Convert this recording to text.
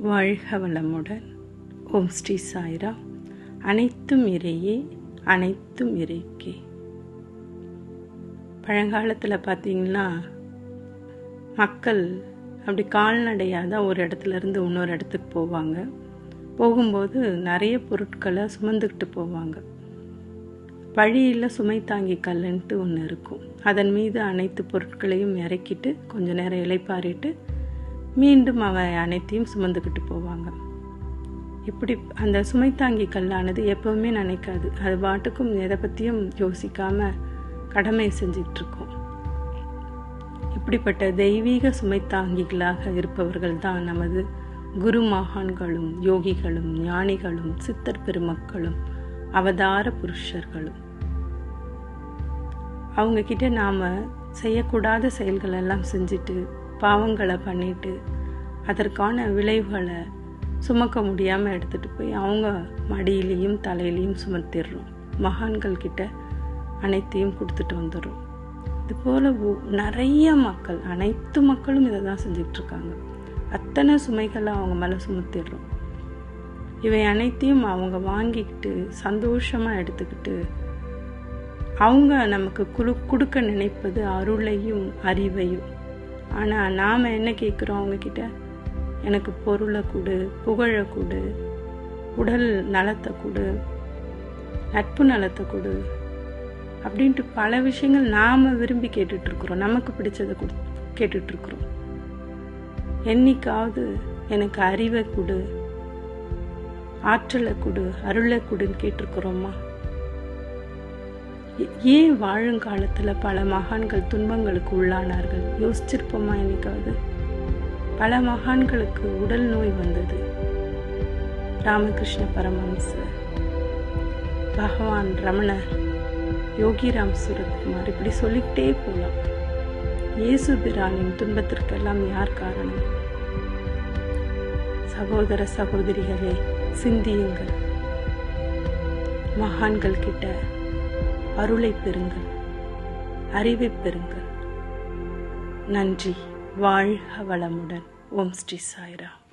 வாழ்க வளமுடன். ஓம் ஸ்ரீ சாய்ராம். அனைத்தும் இறையே, அனைத்தும் இறைக்கே. பழங்காலத்தில் பார்த்திங்கன்னா மக்கள் அப்படி கால்நடையாக தான் ஒரு இடத்துலேருந்து இன்னொரு இடத்துக்கு போவாங்க. போகும்போது நிறைய பொருட்களை சுமந்துக்கிட்டு போவாங்க. வழியில் சுமை தாங்கி கல்லுன்ட்டு ஒன்று இருக்கும். அதன் மீது அனைத்து பொருட்களையும் இறக்கிட்டு கொஞ்ச நேரம் இளைப்பாரிட்டு மீண்டும் அனைத்தையும் சுமந்துக்கிட்டு போவாங்க. இப்படி அந்த சுமை தாங்கி கல்லானது எப்பவுமே நினைக்காது. அது பாட்டுக்கும் எதை பற்றியும் யோசிக்காமல் கடமை செஞ்சிட்ருக்கோம். இப்படிப்பட்ட தெய்வீக சுமை தாங்கிகளாக இருப்பவர்கள் தான் நமது குரு மகான்களும் யோகிகளும் ஞானிகளும் சித்தர் பெருமக்களும் அவதார புருஷர்களும். அவங்கக்கிட்ட நாம் செய்யக்கூடாத செயல்கள் எல்லாம் செஞ்சுட்டு பாவங்களை பண்ணிட்டு அதற்கான விளைவுகளை சுமக்க முடியாமல் எடுத்துகிட்டு போய் அவங்க மடியிலையும் தலையிலையும் சுமத்திடுறோம். மகான்கள் கிட்ட அனைத்தையும் கொடுத்துட்டு வந்துடுறோம். இதுபோல் நிறைய மக்கள், அனைத்து மக்களும் இதை தான் செஞ்சிட்ருக்காங்க. அத்தனை சுமைகளை அவங்க மேலே சுமத்திடுறோம். இவை அனைத்தையும் அவங்க வாங்கிக்கிட்டு சந்தோஷமாக எடுத்துக்கிட்டு அவங்க நமக்கு கொடுக்க நினைப்பது அருளையும் அறிவையும். ஆனால் நாம் என்ன கேட்குறோம் அவங்கக்கிட்ட? எனக்கு பொருளை கொடு, புகழை கொடு, உடல் நலத்தை கொடு, நட்பு நலத்தை கொடு அப்படின்ட்டு பல விஷயங்கள் நாம் விரும்பி கேட்டுட்ருக்குறோம். நமக்கு பிடிச்சதை கேட்டுட்ருக்குறோம். என்னைக்காவது எனக்கு அறிவை கொடு, ஆற்றலை கொடு, அருளை கொடுன்னு கேட்டிருக்கிறோமா? ஏன் வாழுங்காலத்தில் பல மகான்கள் துன்பங்களுக்கு உள்ளானார்கள்? யோசிச்சிருப்போமா என்னைக்காவது? பல மகான்களுக்கு உடல் நோய் வந்தது. ராமகிருஷ்ண பரமஹம்சர், பகவான் ரமணர், யோகிராம் சுரத்குமார், இப்படி சொல்லிக்கிட்டே போகலாம். இயேசு பிரானின் துன்பத்திற்கெல்லாம் யார் காரணம்? சகோதர சகோதரிகளே, சிந்தியுங்கள். மகான்கள் கிட்ட அருளை பெறுங்கள், அறிவை பெறுங்கள். நன்றி. வாழ்க வளமுடன். ஓம் ஸ்ரீ சாய்ராம்.